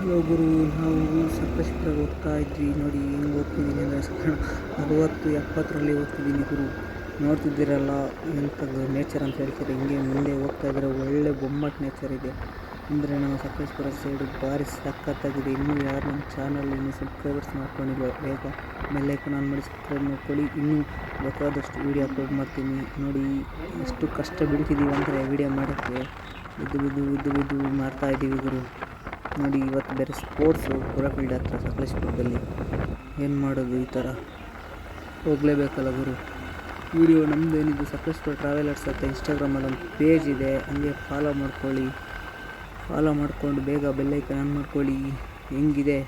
Hello ಗುರು, ನಾವು ಸಕಲೇಶಪುರಕ್ಕೆ ಹೋಗ್ತಾ ಇದ್ವಿ. ನೋಡಿ ಹೆಂಗೆ ಹೋಗ್ತಿದ್ದೀನಿ ಅಂದರೆ 60-70ರಲ್ಲಿ ಹೋಗ್ತಿದ್ದೀನಿ ಗುರು. ನೋಡ್ತಿದ್ದೀರಲ್ಲ ಎಂಥದ್ದು ನೇಚರ್ ಅಂತ ಹೇಳ್ತೀರಿ. ಹಿಂಗೆ ಮುಂದೆ ಹೋಗ್ತಾ ಇದ್ದರೆ ಒಳ್ಳೆ ಬೊಮ್ಮಟ್ ನೇಚರ್ ಇದೆ. ಅಂದರೆ ನಮ್ಮ ಸಕಲೇಶಪುರ ಸೈಡು ಭಾರಿ ಸಖತ್ತಾಗಿದೆ. ಇನ್ನೂ ಯಾರು ನಮ್ಮ ಚಾನಲ್ ಇನ್ನೂ ಸಬ್ಸ್ಕ್ರೈಬರ್ಸ್ ಮಾಡ್ಕೊಂಡಿಲ್ಲ, ಬೇಗ ಬೆಲ್ಲೈಕನ್ ಆನ್ ಮಾಡಿ ಸಬ್ಸ್ಕ್ರೈಬ್ ಮಾಡ್ಕೊಳ್ಳಿ. ಇನ್ನೂ ಬೇಕಾದಷ್ಟು ವೀಡಿಯೋ ಅಪ್ಲೋಡ್ ಮಾಡ್ತೀನಿ. ನೋಡಿ ಎಷ್ಟು ಕಷ್ಟ ಬೀಳ್ತಿದ್ದೀವಿ ಅಂದರೆ ವೀಡಿಯೋ ಮಾಡೋಕ್ಕೆ ಬಿದ್ದು ಮಾಡ್ತಾಯಿದ್ದೀವಿ ಗುರು. ನೋಡಿ ಇವತ್ತು ಬೇರೆ ಸ್ಪೋರ್ಟ್ಸು ಪುರಫೀಲ್ಡ್ ಹತ್ರ ಸಕಲೇಶಪುರದಲ್ಲಿ. ಏನು ಮಾಡೋದು, ಈ ಥರ ಹೋಗಲೇಬೇಕಲ್ಲ ಗುರು. ವಿಡಿಯೋ ನಮ್ಮದು ಏನಿದ್ದು ಸಕಲೇಶಪುರ ಟ್ರಾವೆಲರ್ಸ್ ಅಂತ ಇನ್ಸ್ಟಾಗ್ರಾಮಲ್ಲಿ ಒಂದು ಪೇಜ್ ಇದೆ, ಹಂಗೆ ಫಾಲೋ ಮಾಡ್ಕೊಳ್ಳಿ. ಫಾಲೋ ಮಾಡಿಕೊಂಡು ಬೇಗ ಬೆಲ್ಲೈಕನ್ ಆನ್ ಮಾಡ್ಕೊಳ್ಳಿ. ಹೆಂಗಿದೆ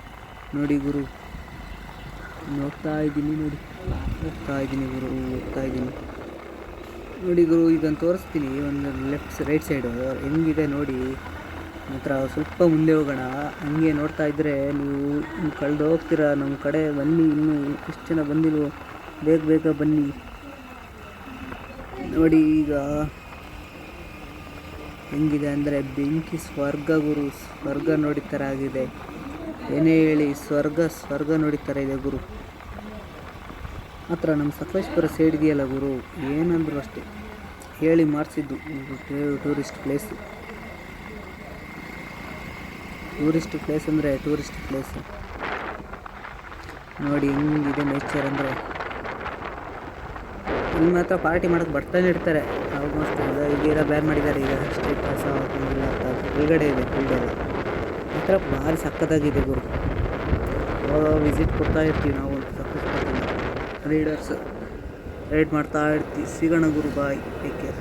ನೋಡಿ ಗುರು, ಹೋಗ್ತಾ ಇದ್ದೀನಿ ನೋಡಿ ಗುರು. ಈಗ ತೋರಿಸ್ತೀನಿ ಒಂದು ರೈಟ್ ಸೈಡು ಹೆಂಗಿದೆ ನೋಡಿ. ಮಾತ್ರ ಸ್ವಲ್ಪ ಮುಂದೆ ಹೋಗೋಣ. ಹಂಗೆ ನೋಡ್ತಾ ಇದ್ದರೆ ನೀವು ಕಳೆದು ಹೋಗ್ತೀರಾ. ನಮ್ಮ ಕಡೆ ಬನ್ನಿ, ಇನ್ನೂ ಎಷ್ಟು ಜನ ಬಂದಿಲ್ವೋ ಬೇಗ ಬನ್ನಿ. ನೋಡಿ ಈಗ ಹೆಂಗಿದೆ ಅಂದರೆ ಬೆಂಕಿ ಸ್ವರ್ಗ ಗುರು. ಸ್ವರ್ಗ ನೋಡಿ ಥರ ಆಗಿದೆ. ಏನೇ ಹೇಳಿ ಸ್ವರ್ಗ ನೋಡಿ ಥರ ಇದೆ ಗುರು. ಮಾತ್ರ ನಮ್ಮ ಸಕಲೇಶಪುರ ಸೈಡ್ ಇದೆಯಲ್ಲ ಗುರು, ಏನಂದ್ರು ಅಷ್ಟೇ ಹೇಳಿ ಮಾಡಿಸಿದ್ದು. ಟೂರಿಸ್ಟ್ ಪ್ಲೇಸ್ ಅಂದರೆ ಟೂರಿಸ್ಟ್ ಪ್ಲೇಸ್ ನೋಡಿ ಹೆಂಗಿದೆ ನೇಚರ್. ಅಂದರೆ ಇಲ್ಲಿ ಮಾತ್ರ ಪಾರ್ಟಿ ಮಾಡೋಕ್ಕೆ ಬರ್ತಾನೆ ಇರ್ತಾರೆ ಆಲ್ಮೋಸ್ಟ್. ಈಗ ಬ್ಯಾನ್ ಮಾಡಿದ್ದಾರೆ, ಈಗ ಸ್ಟ್ರೀಟ್ ಪಾಸ್ ಹಾಕೋಂಗಿಲ್ಲ ಅಂತ. ಒಳಗಡೆ ಇದೆ ಫೀಲ್ಡೆಲ್ಲ. ಮಾತ್ರ ಭಾರಿ ಸಕ್ಕತ್ತಾಗಿದೆ ಗುರು. ವಿಸಿಟ್ ಕೊಡ್ತಾ ಇರ್ತೀವಿ ನಾವು ಸಕಲೇಶಪುರದಿಂದ. ರೈಡ್ ಮಾಡ್ತಾ ಇರ್ತೀವಿ. ಸಿಗೋಣ ಗುರು, ಬಾಯ್, ಟೇಕ್ ಕೇರ್.